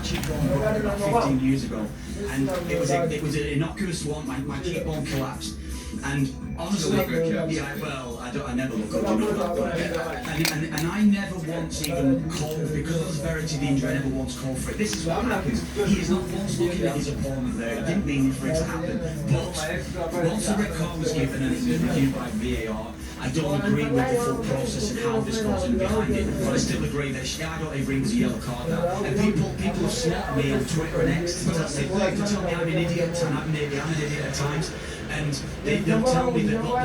my cheekbone broke about 15 years ago, and it was an innocuous one. My cheekbone collapsed, and honestly, yeah, well, I never look up, you know that. And I never once even called, because of the severity of the injury, I never once called for it. This is what happens. He is not once looking at his opponent there. He didn't mean for it to happen. But once the red card was given and it was reviewed by VAR, I don't agree with the full process and how this goes in behind it, but I still agree that I don't agree with the yellow card now. And people have slapped me on Twitter and X to tell me I'm an idiot, and maybe I'm an idiot at times. And they'll tell me that, look,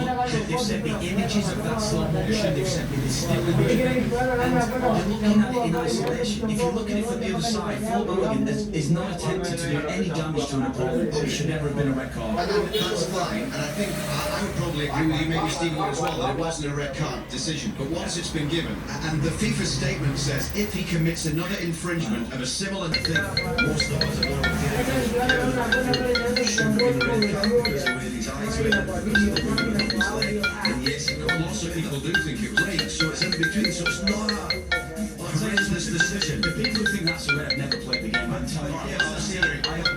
they've sent me images of that slow motion, they've sent me this still image, and they're looking at it in isolation. If you look at it from the other side, Phil Mulligan is not attempted to do any damage to an opponent, so it should never have been a red card. That's fine, and I think I would probably agree with you, maybe Stevie as well, that it wasn't a red card decision. But once it's been given, and the FIFA statement says if he commits another infringement of a similar thing, most of us are his eyes with and yes, lots of people do think it was right, so it's in between, so it's not a horrendous decision. The people who think that's a red have never played the game. I'm telling you,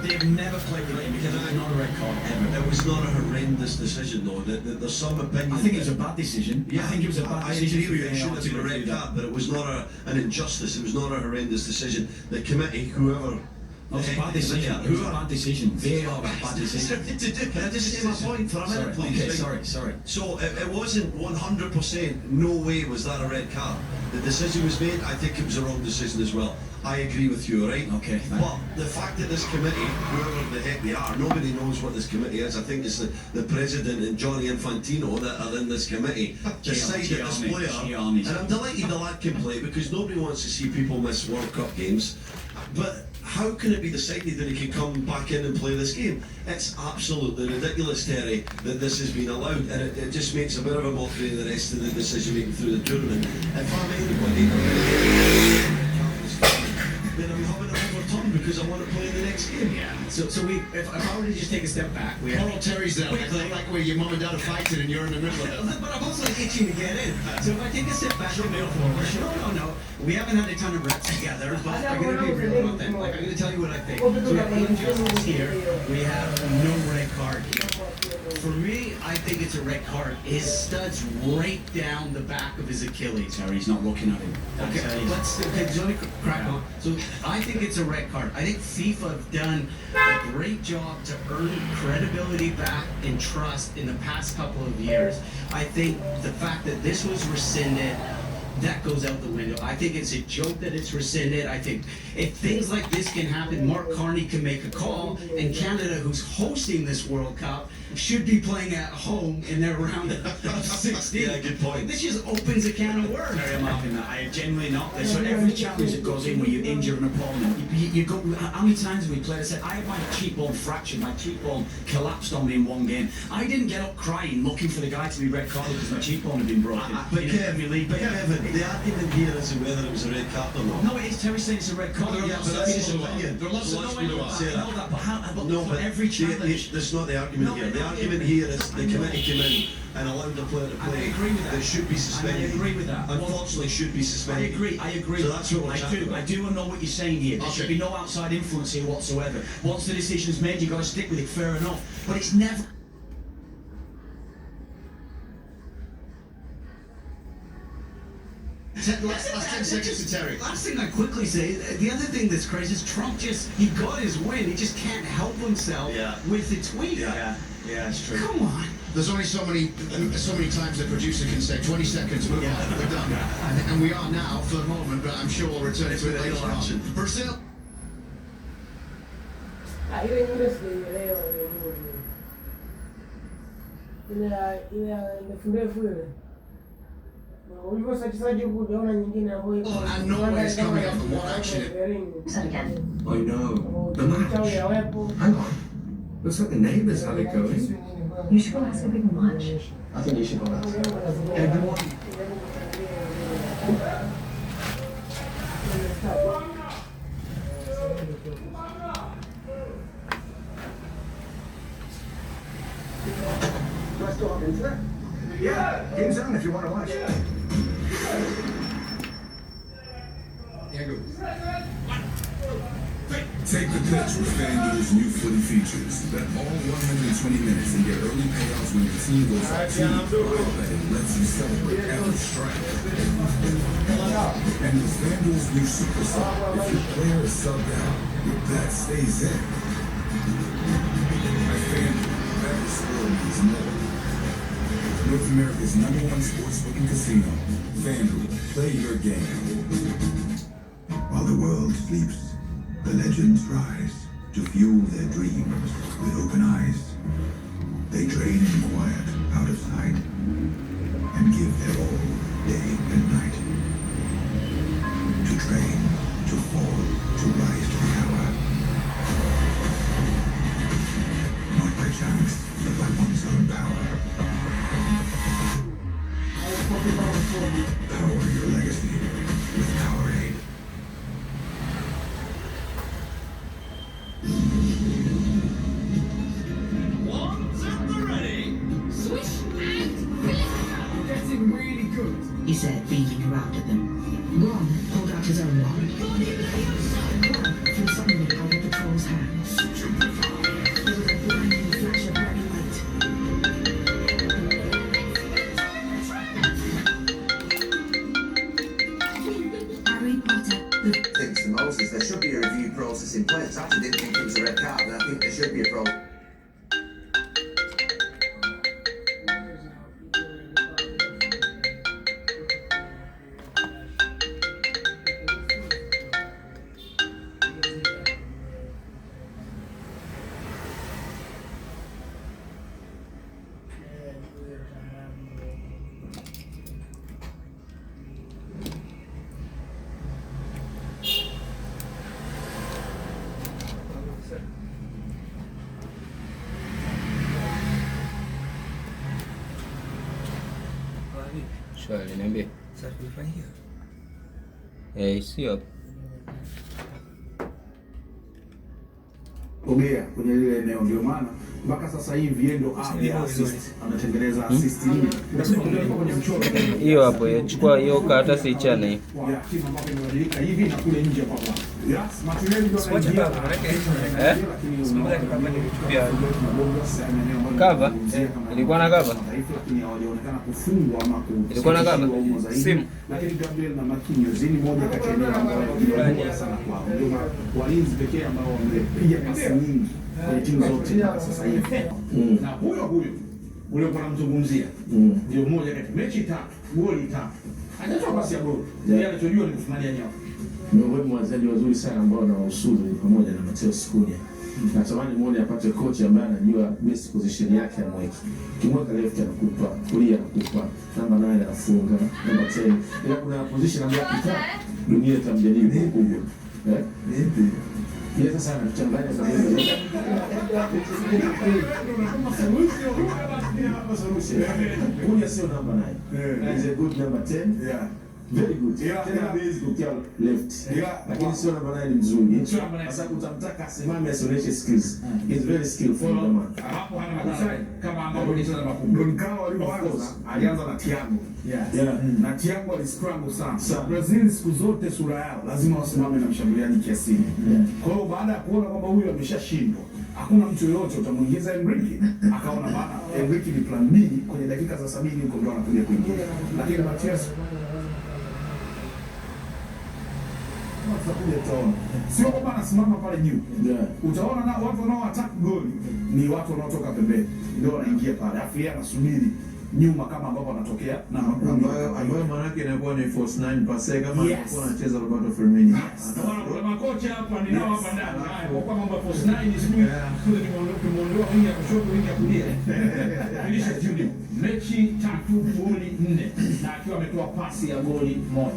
they've never played the game because it's not a red card ever. It was not a horrendous decision though. There's some opinion. I think it was a bad decision. Yeah, I think it was a bad decision. I agree with you. It should have been a red card, but it was not an injustice. It was not a horrendous decision. The committee, whoever. It was a bad decision. It was a bad decision. VAR was a bad decision. Can I just say my point for a minute, please? Okay, sorry. So it wasn't 100%, no way was that a red card. The decision was made, I think it was a wrong decision as well. I agree with you, right? Okay. But the fact that this committee, whoever the heck they are, nobody knows what this committee is. I think it's the president and Johnny Infantino that are in this committee. Decide that this player, and I'm delighted the lad can play because nobody wants to see people miss World Cup games. But how can it be decided that he can come back in and play this game? It's absolutely ridiculous, Terry, that this has been allowed, and it just makes a bit of a mockery of the rest of the decision making through the tournament. If I'm anybody, then I'm having it overturned because I want to play the next game. Yeah. So if I were to just take a step back, Poor Terry's there, like where your mum and dad are fighting and you're in the middle of it. But I'm also itching to get in. So if I take a step back, no. We haven't had a ton of reps together, but I'm going to be real about that. Like, I'm going to tell you what I think. So we have injustice here. We have no red card here. For me, I think it's a red card. His stud's right down the back of his Achilles. Sorry, he's not looking at him. Okay, Johnny, crack on. So I think it's a red card. I think FIFA have done a great job to earn credibility back and trust in the past couple of years. I think the fact that this was rescinded, that goes out the window. I think it's a joke that it's rescinded. I think if things like this can happen, Mark Carney can make a call, and Canada, who's hosting this World Cup, should be playing at home in their round of 16. Yeah, good point. This just opens a can of worms. I'm laughing that. I genuinely not. So every challenge that goes in where you injure an opponent, you go. How many times have we played? I said I had my cheekbone fractured. My cheekbone collapsed on me in one game. I didn't get up crying looking for the guy to be red carded because my cheekbone had been broken. But Kevin, the argument here isn't whether it was a red card or not. No, it is. Terry saying it's a red card. Yeah, but that's his opinion. There are lots of blue eyes. I know that, but No, for but every challenge. that's not the argument here. The argument here is the committee came in and allowed the player to play. I agree with that. That should be suspended. I agree with that. Unfortunately, should be suspended. I agree. So that's what we're chatting about. I do know what you're saying here. There should be no outside influence here whatsoever. Once the decision's made, you've got to stick with it, fair enough. But it's never... Last 10 seconds to Terry. Last thing I quickly say, the other thing that's crazy is Trump he got his win. He just can't help himself with the tweet. Yeah, it's true. Come on. There's only so many times the producer can say 20 seconds, move on, we're done. And we are now for the moment, but I'm sure we'll return to it later on. Brazil. And Norway is coming up and what action? I know. The match. Hang on. Looks like the neighbours had it going. You should go ask if we can watch. I think you should go ask. Everyone. Let's go on into it. Yeah, game's on if you want to watch. Yeah, go. Take the pitch with FanDuel's new footy features. Bet all 120 minutes and get early payouts when your team goes up 2. Live betting lets you celebrate every strike. And with FanDuel's new Super Sub, if your player is subbed out, your bet stays in. At FanDuel, every score means more. North America's #1 sportsbook and casino. FanDuel, play your game. While the world sleeps, the legends rise to fuel their dreams with open eyes. They train in quiet, out of sight, and give their all day and night. To train, to fall, to rise to the hour. Not by chance, but by one's own power. Power your legacy with Powerade. He said, beaming around at them. Ron pulled out his own wand. From suddenly out of the troll's hands. There was a blinding flash of red light. Harry Potter. Thinks the most is there should be a review process in place. I actually didn't think it was a red card, and I think there should be a process. Swali niambie. Sasa tulifanyia. Sio. Ongea kwenye lile eneo, ndio maana mpaka sasa hivi endo assist anatengeneza assist hii. Kwenye mchoro Hiyo hapo, chukua hiyo hata si chana hii. Ya timu ambayo imebadilika hivi na kule nje kwa hapa. Yes, material ndio Wacha baba, Cover? Ilikuwa na cover? Lakini hawajaonekana kufungwa ama Ilikuwa na cover? Simu. Lakini Gabriel na Makinyo zini moja kati ya eneo ambayo ni sana kwao. Ndio walinzi pekee ambao wamepiga pasi nyingi kwenye timu zote mpaka sasa hivi. Na huyo ule kwa namzungumzia ndio mmoja kati mechi 3 goli 3. Hajatoa pasi ya goli. Yeye anachojua ni kufumania nyavu. Miongoni mwa wachezaji wazuri sana ambao wanawausuru ni pamoja na Mateo Skunia. Natamani muone apate coach ambaye anajua best position yake ya mweki. Kimweka left anakupa, kulia anakupa, namba 9 anafunga, namba 10. Ila kuna position ambayo kita dunia itamjadili kubwa. Vipi? Yeye sasa anachanganya sana. Kunia sio namba 9. He's a good number 10. Yeah. Very good. Tena base kukia left. Lakini sio namba 9 mzuri. Sasa utamtaka asimame asionyeshe skills. He's very skillful man. Hapo hana madai kama ambao ni sana makubwa. Nkao alipoanza alianza na Thiago. Na Thiago aliscramble sana. Brazil siku zote sura yao lazima wasimame na mshambuliaji kiasili. Kwa hiyo baada ya kuona kwamba huyu ameshashindwa, hakuna mtu yoyote utamuingiza Enrique. Akaona bana Enrique ni plan B kwenye dakika za 70 huko ndio anakuja kuingia. Lakini Matias sio kwamba anasimama pale juu. Utaona na watu wanao attack goli ni watu wanaotoka pembeni ndio wanaingia pale. Afu yeye anasubiri nyuma kama ambapo anatokea na ambayo maana yake inakuwa ni force 9 passe kama anakuwa anacheza Roberto Firmino. Kuna makocha hapa ninao hapa ndani. Haya kwa mambo ya force 9 ni siku kule kimuondoa wingi ya kushoto wingi ya kulia. Finisha Junior. Mechi 3 goli 4 na akiwa ametoa pasi ya goli 1.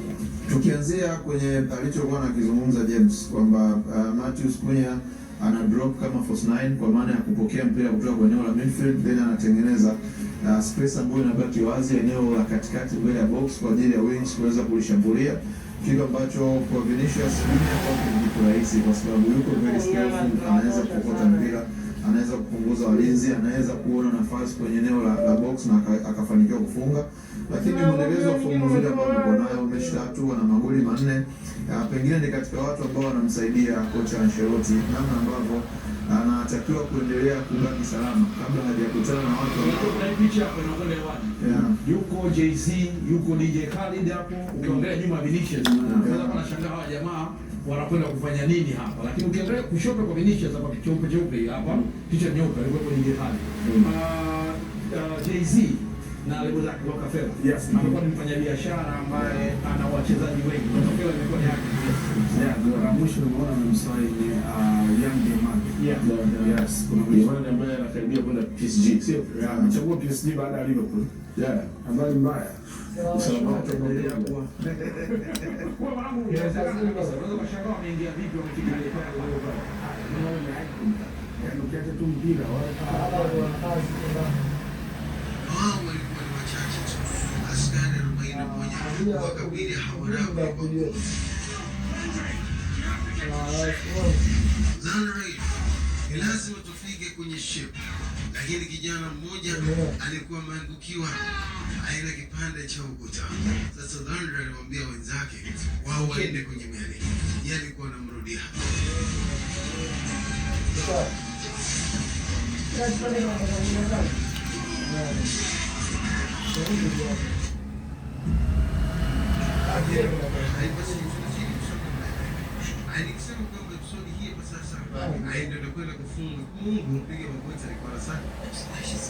Tukianzia kwenye alichokuwa anakizungumza James kwamba Matthews Cunha ana drop kama force 9 kwa maana ya kupokea mpira kutoka kwa eneo la midfield, then anatengeneza space ambayo inabaki wazi eneo la katikati mbele ya box kwa ajili ya wings kuweza kulishambulia, kitu ambacho kwa Vinicius Junior kwa ni rahisi kwa sababu yuko very skillful, anaweza kupata mpira anaweza kupunguza walinzi, anaweza kuona nafasi kwenye eneo la box na akafanikiwa kufunga. Lakini mwendelezo wa fomu nzuri ambao yuko nayo, mechi 3 na magoli 4, pengine ni katika watu ambao wanamsaidia kocha Ancelotti namna ambavyo anatakiwa kuendelea kubaki salama kabla hajakutana na watu ambao picha hapo inakwenda hewani. Yuko JC, yuko DJ Khalid hapo. Ukiangalia nyuma Vinicius, unaweza kuwa unashangaa hawa jamaa wanakwenda kufanya nini hapa. Lakini ukiangalia kushoto kwa Vinicius hapa cheupe hapa, picha nyeupe alikuwa DJ Khalid. JC na lebo zake kwa Kafela. Yes, amekuwa ni mfanyabiashara ambaye ana wachezaji wengi. Kafela imekuwa ni yake. Na mwisho unaona amemsaini Young German. Yes, kuna mchezaji ambaye anakaribia kwenda PSG. Sio? Amechagua PSG baada ya Liverpool. Habari mbaya. Usalama wake unaendelea kuwa. Kwa maana unaweza kushangaa wameingia vipi wamefika ile pale kwa. Yaani ukiacha tu mpira wala kazi wao walikuwa ni wachache tu. Askari 41 wakabili hawarabu kwa ni lazima tufike kwenye ship, lakini kijana mmoja alikuwa ameangukiwa aina kipande cha ukuta. Sasa Landry alimwambia wenzake wao waende kwenye meli, yeye alikuwa anamrudia. Alisema kwamba episodi hii hapa sasa ndio kwenda kufunga Mungu mpige magoti alikuwa sana.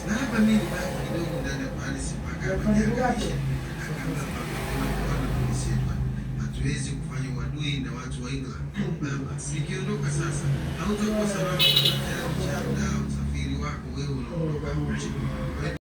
Na hapa mimi bado kidogo ndani ya Paris mpaka hatuwezi kufanya uadui na watu wa England. Nikiondoka sasa hautakuwa salama kwa usafiri wako wewe unaondoka.